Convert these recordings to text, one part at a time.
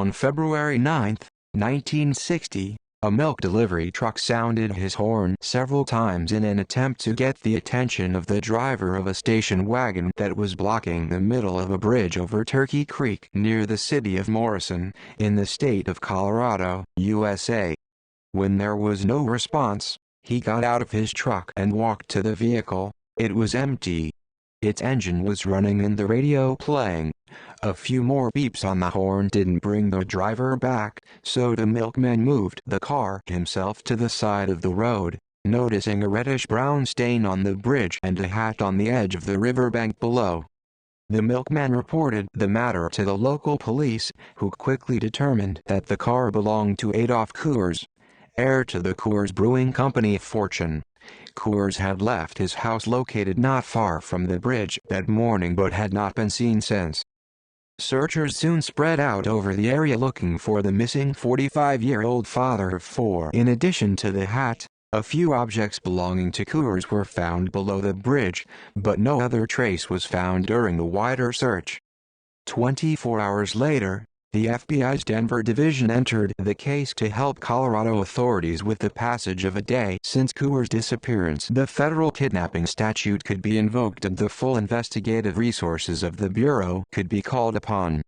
On February 9, 1960, a milk delivery truck sounded his horn several times in an attempt to get the attention of the driver of a station wagon that was blocking the middle of a bridge over Turkey Creek near the city of Morrison, in the state of Colorado, USA. When there was no response, he got out of his truck and walked to the vehicle. It was empty. Its engine was running and the radio playing. A few more beeps on the horn didn't bring the driver back, so the milkman moved the car himself to the side of the road, noticing a reddish-brown stain on the bridge and a hat on the edge of the riverbank below. The milkman reported the matter to the local police, who quickly determined that the car belonged to Adolph Coors, heir to the Coors Brewing Company fortune. Coors had left his house located not far from the bridge that morning but had not been seen since. Searchers soon spread out over the area looking for the missing 45-year-old father of four. In addition to the hat, a few objects belonging to Coors were found below the bridge, but no other trace was found during the wider search. 24 hours later, the FBI's Denver division entered the case to help Colorado authorities with the passage of a day since Coors' disappearance. The federal kidnapping statute could be invoked and the full investigative resources of the Bureau could be called upon.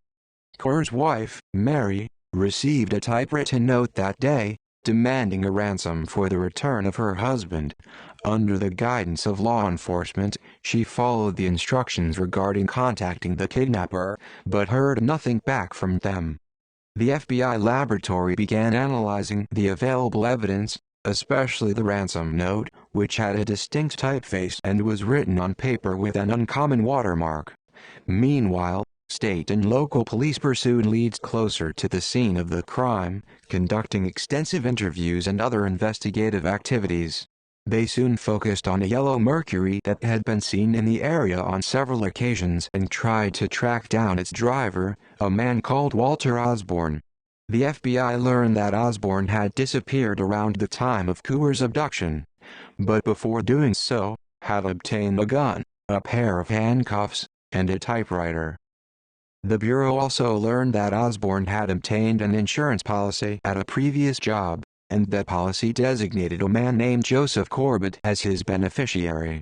Coors' wife, Mary, received a typewritten note that day, demanding a ransom for the return of her husband. Under the guidance of law enforcement, she followed the instructions regarding contacting the kidnapper, but heard nothing back from them. The FBI laboratory began analyzing the available evidence, especially the ransom note, which had a distinct typeface and was written on paper with an uncommon watermark. Meanwhile, state and local police pursued leads closer to the scene of the crime, conducting extensive interviews and other investigative activities. They soon focused on a yellow Mercury that had been seen in the area on several occasions and tried to track down its driver, a man called Walter Osborne. The FBI learned that Osborne had disappeared around the time of Coors' abduction, but before doing so, had obtained a gun, a pair of handcuffs, and a typewriter. The Bureau also learned that Osborne had obtained an insurance policy at a previous job, and that policy designated a man named Joseph Corbett as his beneficiary.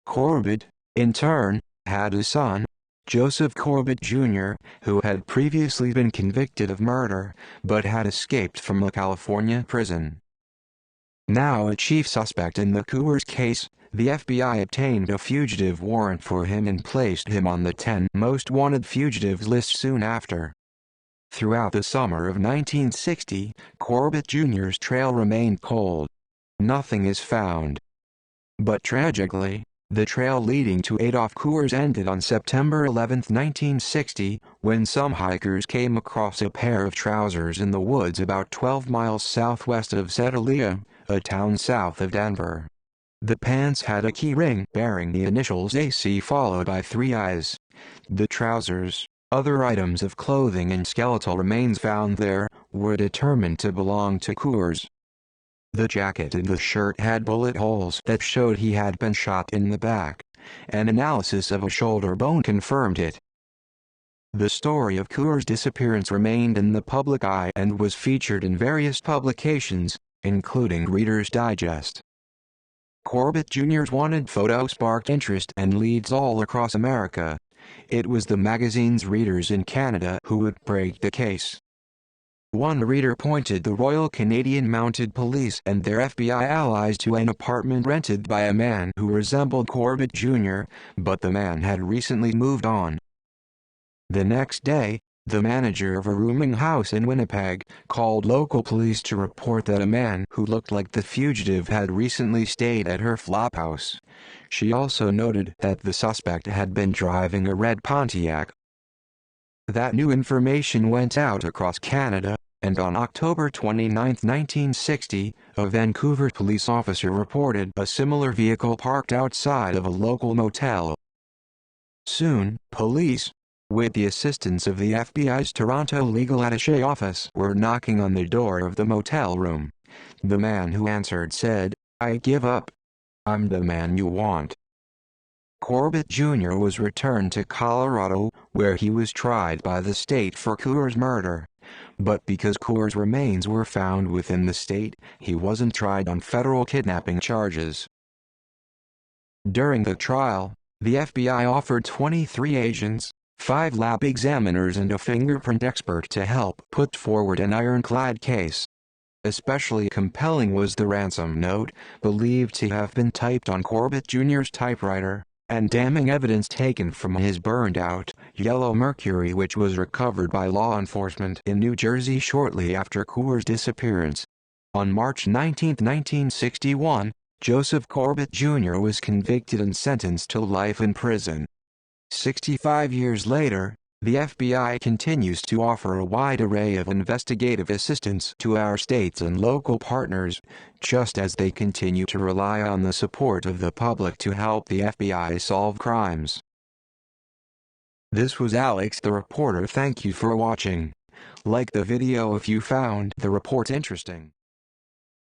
Corbett, in turn, had a son, Joseph Corbett Jr., who had previously been convicted of murder, but had escaped from a California prison. Now a chief suspect in the Coors case, the FBI obtained a fugitive warrant for him and placed him on the 10 most wanted fugitives list soon after. Throughout the summer of 1960, Corbett Jr.'s trail remained cold. Nothing is found. But tragically, the trail leading to Adolph Coors ended on September 11, 1960, when some hikers came across a pair of trousers in the woods about 12 miles southwest of Sedalia, a town south of Denver. The pants had a key ring bearing the initials AC followed by 3 I's. The trousers, other items of clothing and skeletal remains found there, were determined to belong to Coors. The jacket and the shirt had bullet holes that showed he had been shot in the back. An analysis of a shoulder bone confirmed it. The story of Coors' disappearance remained in the public eye and was featured in various publications, including Reader's Digest. Corbett Jr.'s wanted photo sparked interest and leads all across America. It was the magazine's readers in Canada who would break the case. One reader pointed the Royal Canadian Mounted Police and their FBI allies to an apartment rented by a man who resembled Corbett Jr., but the man had recently moved on. The next day, the manager of a rooming house in Winnipeg called local police to report that a man who looked like the fugitive had recently stayed at her flophouse. She also noted that the suspect had been driving a red Pontiac. That new information went out across Canada, and on October 29, 1960, a Vancouver police officer reported a similar vehicle parked outside of a local motel. Soon, police, with the assistance of the FBI's Toronto Legal Attaché office, were knocking on the door of the motel room. The man who answered said, "I give up. I'm the man you want." Corbett Jr. was returned to Colorado, where he was tried by the state for Coors' murder. But because Coors' remains were found within the state, he wasn't tried on federal kidnapping charges. During the trial, the FBI offered 23 agents, 5 lab examiners and a fingerprint expert to help put forward an ironclad case. Especially compelling was the ransom note, believed to have been typed on Corbett Jr.'s typewriter, and damning evidence taken from his burned-out, yellow Mercury, which was recovered by law enforcement in New Jersey shortly after Coors' disappearance. On March 19, 1961, Joseph Corbett Jr. was convicted and sentenced to life in prison. 65 years later, the FBI continues to offer a wide array of investigative assistance to our states and local partners, just as they continue to rely on the support of the public to help the FBI solve crimes. This was Alex the Reporter. Thank you for watching. Like the video if you found the report interesting.